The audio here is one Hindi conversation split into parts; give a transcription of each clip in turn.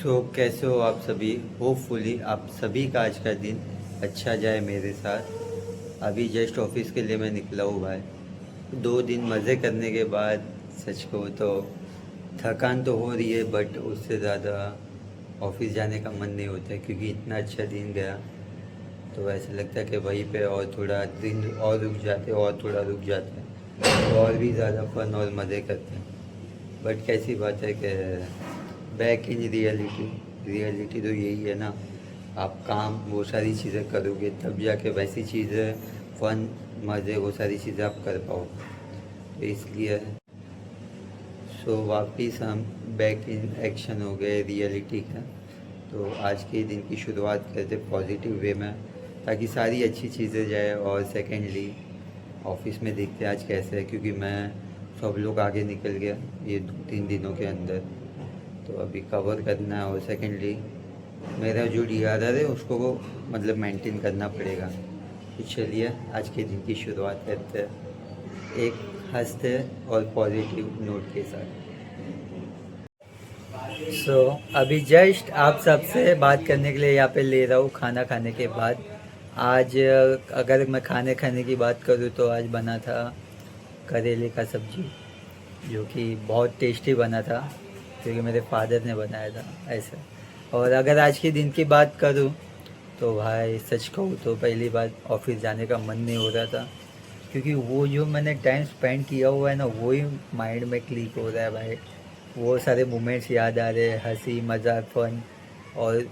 कैसे हो आप सभी। होपफुली आप सभी का आज का दिन अच्छा जाए मेरे साथ। अभी जस्ट ऑफिस के लिए मैं निकला हूँ भाई। 2 दिन मज़े करने के बाद सच कहूँ तो थकान तो हो रही है, बट उससे ज़्यादा ऑफिस जाने का मन नहीं होता है, क्योंकि इतना अच्छा दिन गया। तो ऐसा लगता है कि वहीं पे और थोड़ा दिन और रुक जाते, और थोड़ा रुक जाते तो और भी ज़्यादा फन और मज़े करते हैं। बट कैसी बात है कि बैक इन रियलिटी, रियलिटी तो यही है ना। आप काम वो सारी चीज़ें करोगे तब जाके वैसी चीज़ें, फन, मज़े, वो सारी चीज़ें आप कर पाओ। तो इसलिए वापिस हम बैक इन एक्शन हो गए रियलिटी का। तो आज के दिन की शुरुआत करते पॉजिटिव वे में, ताकि सारी अच्छी चीज़ें जाए। और सेकेंडली ऑफिस में देखते हैं आज कैसे है, क्योंकि मैं सब लोग आगे निकल गया ये 2-3 दिनों के अंदर। तो अभी कवर करना है, और सेकेंडली मेरा जो DRR है उसको वो मतलब मेंटेन करना पड़ेगा। तो चलिए आज के दिन की शुरुआत करते हैं एक हंसते और पॉजिटिव नोट के साथ। अभी जस्ट आप सबसे बात करने के लिए यहाँ पे ले रहा हूँ खाना खाने के बाद। आज अगर मैं खाने खाने की बात करूँ तो आज बना था करेले का सब्जी, जो कि बहुत टेस्टी बना था, क्योंकि मेरे फादर ने बनाया था ऐसा। और अगर आज के दिन की बात करूँ तो भाई सच कहूँ तो पहली बार ऑफिस जाने का मन नहीं हो रहा था, क्योंकि वो जो मैंने टाइम स्पेंड किया हुआ है ना, वही माइंड में क्लिक हो रहा है भाई। वो सारे मोमेंट्स याद आ रहे हैं, हंसी मजाक फन। और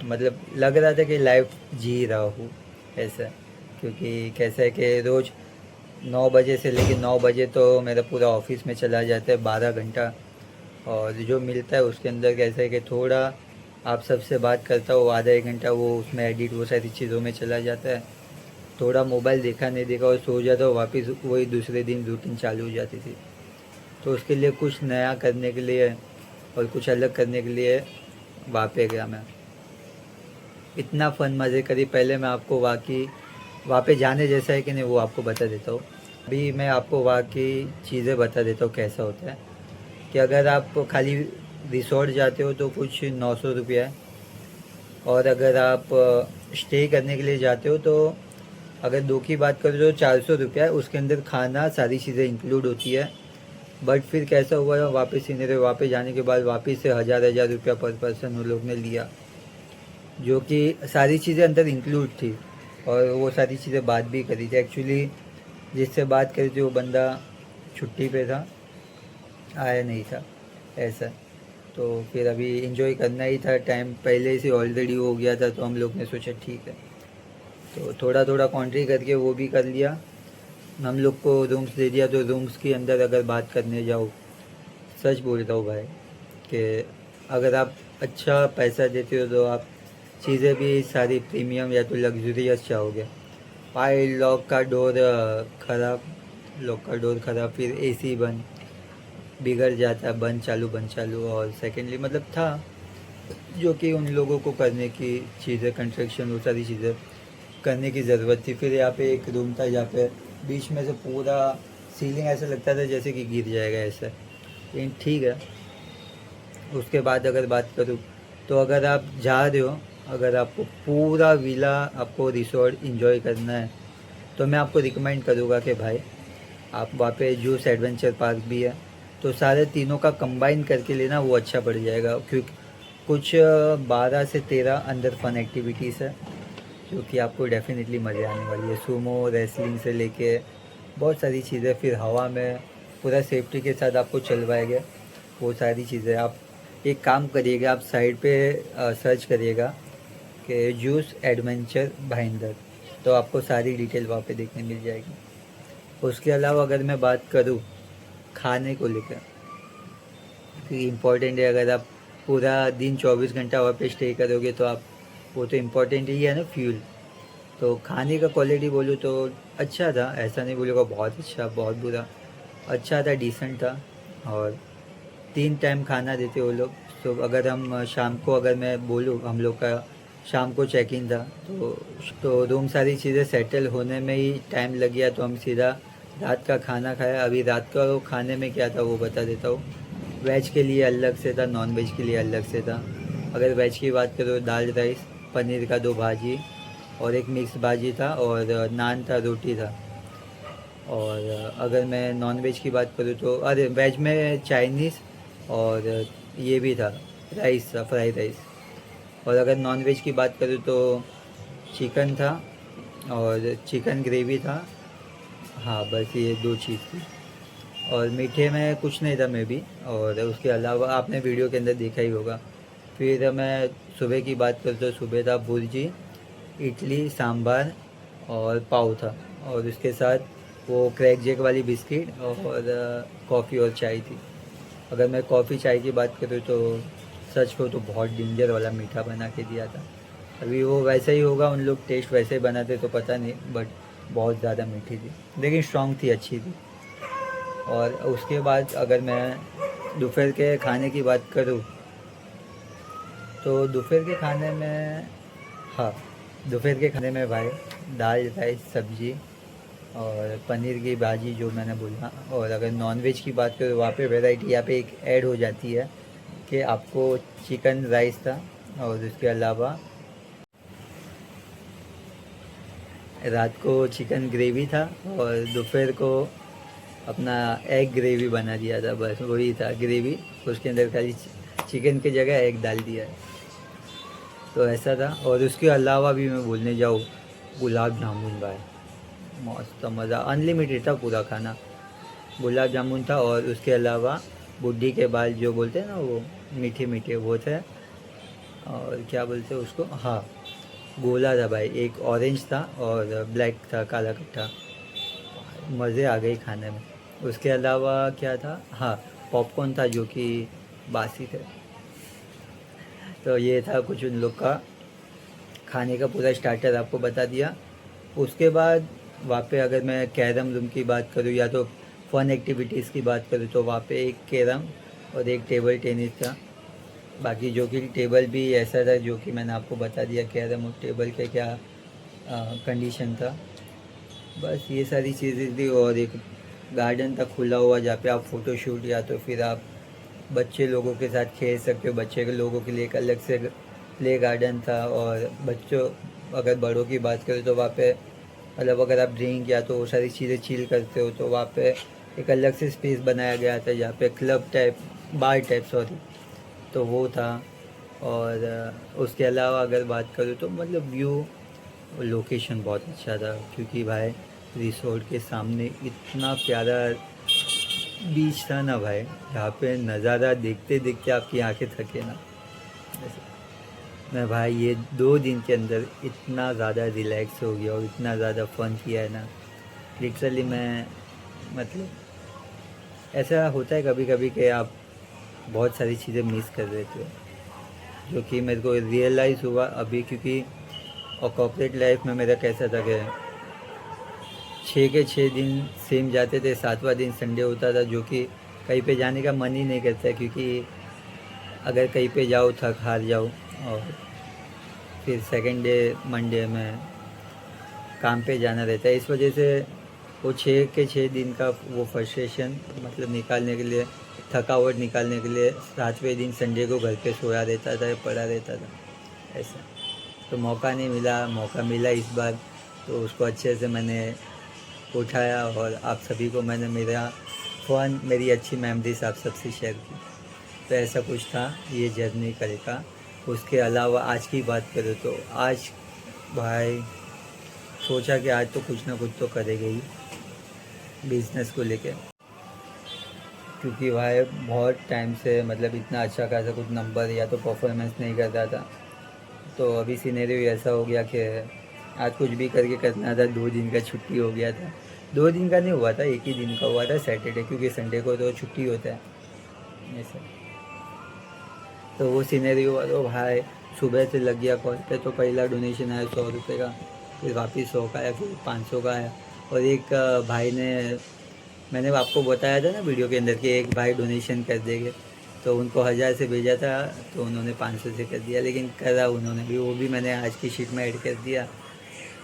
मतलब लग रहा था कि लाइफ जी रहा हूँ ऐसा। क्योंकि कैसा है कि रोज़ 9 बजे से लेकर 9 बजे तो मेरा पूरा ऑफिस में चला जाता है, 12 घंटा। और जो मिलता है उसके अंदर कैसा है कि थोड़ा आप सबसे बात करता हो, आधा 1 घंटा वो उसमें एडिट वो सारी चीज़ों में चला जाता है। थोड़ा मोबाइल देखा नहीं देखा और सो जाता, वापस वही दूसरे दिन रूटीन चालू हो जाती थी। तो उसके लिए कुछ नया करने के लिए और कुछ अलग करने के लिए वहाँ पे गया मैं। इतना फ़न मज़े करी। पहले मैं आपको वहाँ पे जाने जैसा है कि नहीं वो आपको बता देता हूँ। अभी मैं आपको वहाँ की चीज़ें बता देता हूँ कैसा होता है। कि अगर आप खाली रिसोर्ट जाते हो तो कुछ 900 रुपया है। और अगर आप स्टे करने के लिए जाते हो तो अगर दो की बात करें तो 400 रुपया है। उसके अंदर खाना सारी चीज़ें इंक्लूड होती है। बट फिर कैसा हुआ है, वापस सीने वापस जाने के बाद वापस से 1000 रुपया पर पर्सन उन लोग ने लिया, जो कि सारी चीज़ें अंदर इंक्लूड थी। और वो सारी चीज़ें बात भी करी थी एक्चुअली। जिससे बात करी थी वो बंदा छुट्टी पे था, आया नहीं था ऐसा। तो फिर अभी इंजॉय करना ही था, टाइम पहले से ऑलरेडी हो गया था, तो हम लोग ने सोचा ठीक है। तो थोड़ा थोड़ा कॉन्ट्री करके वो भी कर लिया। हम लोग को रूम्स दे दिया। तो रूम्स के अंदर अगर बात करने जाओ, सच बोल रहा हूँ भाई, कि अगर आप अच्छा पैसा देते हो तो आप चीज़ें भी सारी प्रीमियम या तो लग्जूरियस चाहोगे। भाई लॉक का डोर ख़राब, फिर AC बंद, बिगड़ जाता है, बंद चालू। और सेकेंडली मतलब था जो कि उन लोगों को करने की चीज़ें, कंस्ट्रक्शन वो सारी चीज़ें करने की ज़रूरत थी। फिर यहाँ पे एक रूम था जहाँ पे बीच में से पूरा सीलिंग ऐसा लगता था जैसे कि गिर जाएगा ऐसा। लेकिन ठीक है। उसके बाद अगर बात करूँ तो अगर आप जा रहे हो, अगर आपको पूरा विला आपको रिसोर्ट इंजॉय करना है, तो मैं आपको रिकमेंड करूँगा कि भाई आप वहाँ पे जूस एडवेंचर पार्क भी है, तो सारे तीनों का कंबाइन करके लेना, वो अच्छा पड़ जाएगा। क्योंकि कुछ 12 से 13 अंदर फन एक्टिविटीज़ है, जो कि आपको डेफिनेटली मज़े आने वाली है। सुमो रेसलिंग से लेके बहुत सारी चीज़ें, फिर हवा में पूरा सेफ्टी के साथ आपको चलवाएंगे वो सारी चीज़ें। आप एक काम करिएगा, आप साइड पे सर्च करिएगा कि जूस एडवेंचर भाईंदर, तो आपको सारी डिटेल वहाँ पे देखने मिल जाएगी। उसके अलावा अगर मैं बात करूँ खाने को लेकर, क्योंकि इम्पोर्टेंट है, अगर आप पूरा दिन 24 घंटा वहाँ पे स्टे करोगे तो आप, वो तो इम्पोर्टेंट ही है ना, फ्यूल। तो खाने का क्वालिटी बोलूँ तो अच्छा था, ऐसा नहीं बोलूँगा बहुत अच्छा बहुत बुरा, अच्छा था, डिसेंट था। और 3 टाइम खाना देते वो लोग। तो अगर हम शाम को, अगर मैं बोलूँ, हम लोग का शाम को चेक इन था, तो रूम सारी चीज़ें सेटल होने में ही टाइम लग गया, तो हम सीधा रात का खाना खाया। अभी रात का खाने में क्या था वो बता देता हूँ। वेज के लिए अलग से था, नॉन वेज के लिए अलग से था। अगर वेज की बात करो, दाल राइस, पनीर का 2 भाजी और एक मिक्स भाजी था और नान था, रोटी था। और अगर मैं नॉन वेज की बात करूँ तो अरे वेज में चाइनीज़ और ये भी था, राइस था, फ्राइड राइस। और अगर नॉन वेज की बात करूँ तो चिकन था और चिकन ग्रेवी था। हाँ, बस ये 2 चीज़ थी। और मीठे में कुछ नहीं था मे बी। और उसके अलावा आपने वीडियो के अंदर देखा ही होगा। फिर मैं सुबह की बात करूँ तो सुबह था भुर्जी, इडली, सांभर और पाव था। और उसके साथ वो क्रैक जैक वाली बिस्किट और कॉफ़ी और चाय थी। अगर मैं कॉफ़ी चाय की बात करूँ तो सच को तो बहुत डेंजर वाला मीठा बना के दिया था। अभी वो वैसा ही होगा, उन लोग टेस्ट वैसे ही बनाते तो पता नहीं, बट बहुत ज़्यादा मीठी थी, लेकिन स्ट्रॉन्ग थी, अच्छी थी। और उसके बाद अगर मैं दोपहर के खाने की बात करूँ तो दोपहर के खाने में, हाँ, दोपहर के खाने में भाई दाल राइस सब्जी और पनीर की भाजी जो मैंने बोला। और अगर नॉन वेज की बात करूँ, वहाँ पे वैरायटी यहाँ पे एक ऐड हो जाती है कि आपको चिकन राइस था और उसके अलावा रात को चिकन ग्रेवी था और दोपहर को अपना एग ग्रेवी बना दिया था, बस वही था ग्रेवी। उसके अंदर खाली चिकन की जगह एग डाल दिया है, तो ऐसा था। और उसके अलावा भी मैं बोलने जाऊँ, गुलाब जामुन भाई मस्त मज़ा, अनलिमिटेड था पूरा खाना। गुलाब जामुन था और उसके अलावा बुढ़ी के बाल जो बोलते हैं ना, वो मीठे मीठे वो थे। और क्या बोलते हैं उसको, हाँ, गोला था भाई, एक ऑरेंज था और ब्लैक था, काला कट्टा। मज़े आ गए खाने में। उसके अलावा क्या था, हाँ, पॉपकॉर्न था जो कि बासी थे। तो ये था कुछ उन लोग का खाने का पूरा स्टार्टर आपको बता दिया। उसके बाद वहाँ पे अगर मैं कैरम रूम की बात करूँ या तो फ़न एक्टिविटीज़ की बात करूँ तो वहाँ पे एक कैरम और एक टेबल टेनिस था। बाकी जो कि टेबल भी ऐसा था जो कि मैंने आपको बता दिया कैरम और टेबल के क्या कंडीशन था। बस ये सारी चीज़ें थी। और एक गार्डन था खुला हुआ जहाँ पे आप फ़ोटो शूट या तो फिर आप बच्चे लोगों के साथ खेल सकते हो। बच्चे के लोगों के लिए एक अलग से प्ले गार्डन था। और बच्चों, अगर बड़ों की बात करें तो वहाँ पे मतलब अगर आप ड्रिंक या तो वो सारी चीज़ें चिल करते हो तो वहाँ पे एक अलग से स्पेस बनाया गया था जहाँ पे क्लब टाइप, बार टाइप सॉरी, तो वो था। और उसके अलावा अगर बात करूँ तो मतलब व्यू, लोकेशन बहुत अच्छा था क्योंकि भाई रिसोर्ट के सामने इतना प्यारा बीच था ना भाई, जहाँ पे नज़ारा देखते देखते आपकी आंखें थके ना। ऐसे मैं भाई ये 2 दिन के अंदर इतना ज़्यादा रिलैक्स हो गया और इतना ज़्यादा फन किया है ना, लिटरली मैं मतलब ऐसा होता है कभी कभी कि आप बहुत सारी चीज़ें मिस कर देते हो, जो कि मेरे को रियलाइज़ हुआ अभी। क्योंकि और कॉर्पोरेट लाइफ में मेरा कैसा था कि 6 के 6 दिन सेम जाते थे, 7वां दिन संडे होता था, जो कि कहीं पे जाने का मन ही नहीं करता क्योंकि अगर कहीं पे जाओ थक हार जाओ। और फिर सेकंड डे मंडे में काम पे जाना रहता है। इस वजह से वो 6 के 6 दिन का वो फ्रस्ट्रेशन मतलब निकालने के लिए, थकावट निकालने के लिए 7वें दिन संडे को घर पे सोया रहता था, पड़ा रहता था ऐसा। तो मौका नहीं मिला, मौका मिला इस बार, तो उसको अच्छे से मैंने उठाया और आप सभी को मैंने मेरा फ़न, मेरी अच्छी मेमोरीज आप सबसे शेयर की। तो ऐसा कुछ था ये जर्नी करे का। उसके अलावा आज की बात करें तो आज भाई सोचा कि आज तो कुछ ना कुछ तो करेंगे ही बिज़नेस को लेके, क्योंकि भाई बहुत टाइम से मतलब इतना अच्छा खासा कुछ नंबर या तो परफॉर्मेंस नहीं करता था। तो अभी सिनेरियो ऐसा हो गया कि आज कुछ भी करके करना था। 2 दिन का छुट्टी हो गया था, 2 दिन का नहीं हुआ था, एक ही दिन का हुआ था, सैटरडे, क्योंकि संडे को तो छुट्टी होता है ऐसा। तो वो सिनेरियो हुआ तो भाई सुबह से लग गया कॉल पे। तो पहला डोनेशन आया 100 रुपये का, फिर वापस 100 का आया, फिर 500 का आया। और एक भाई ने, मैंने आपको बताया था ना वीडियो के अंदर कि एक भाई डोनेशन कर देंगे, तो उनको 1000 से भेजा था, तो उन्होंने 500 से कर दिया। लेकिन करा उन्होंने भी, वो भी मैंने आज की शीट में ऐड कर दिया।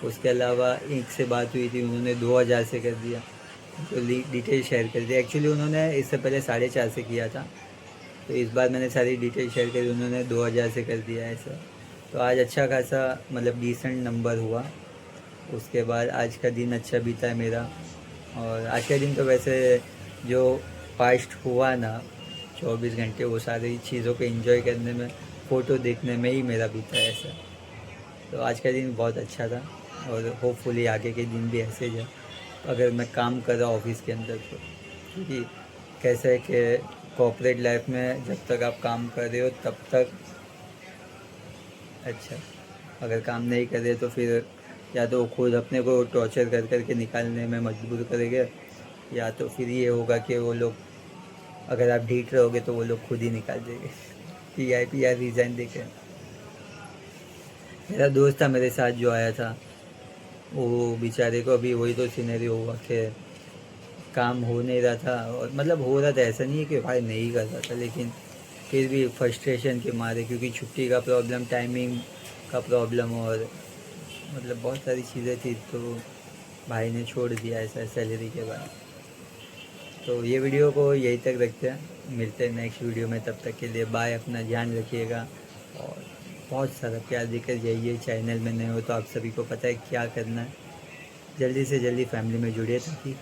उसके अलावा एक से बात हुई थी, उन्होंने 2000 से कर दिया, तो डिटेल शेयर कर दिया। एक्चुअली उन्होंने इससे पहले 4.5 से किया था, तो इस बार मैंने सारी डिटेल शेयर करी, उन्होंने 2000 से कर दिया ऐसा। तो आज अच्छा खासा मतलब डिसेंट नंबर हुआ। उसके बाद आज का दिन अच्छा बीता है मेरा। और आज का दिन तो वैसे जो पास्ट हुआ ना 24 घंटे, वो सारी चीज़ों को एंजॉय करने में, फ़ोटो देखने में ही मेरा बीता है ऐसा। तो आज का दिन बहुत अच्छा था और होपफुली आगे के दिन भी ऐसे जाए अगर मैं काम कर रहा ऑफिस के अंदर तो। क्योंकि कैसा है कि कॉर्पोरेट लाइफ में जब तक आप काम कर रहे हो तब तक अच्छा, अगर काम नहीं कर रहे तो फिर या तो खुद अपने को टॉर्चर कर करके निकालने में मजबूर करेंगे, या तो फिर ये होगा कि वो लोग, अगर आप ढीठ रहोगे तो वो लोग खुद ही निकाल देंगे। पी आई रिज़ाइन देके। मेरा दोस्त था मेरे साथ जो आया था, वो बेचारे को अभी वही तो सिनेरियो हुआ कि काम हो नहीं रहा था। और मतलब हो रहा था, ऐसा नहीं है कि भाई नहीं कर रहा था, लेकिन फिर भी फ्रस्ट्रेशन के मारे, क्योंकि छुट्टी का प्रॉब्लम, टाइमिंग का प्रॉब्लम, और मतलब बहुत सारी चीज़ें थी, तो भाई ने छोड़ दिया ऐसा सैलरी के बाद। तो ये वीडियो को यहीं तक रखते हैं, मिलते हैं नेक्स्ट वीडियो में। तब तक के लिए बाय, अपना ध्यान रखिएगा और बहुत सारा प्यार देकर जाइए। चैनल में नए हो तो आप सभी को पता है क्या करना है, जल्दी से जल्दी फैमिली में जुड़िए ताकि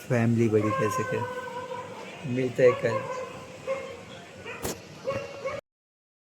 फैमिली बड़ी कर सके। मिलते हैं कल।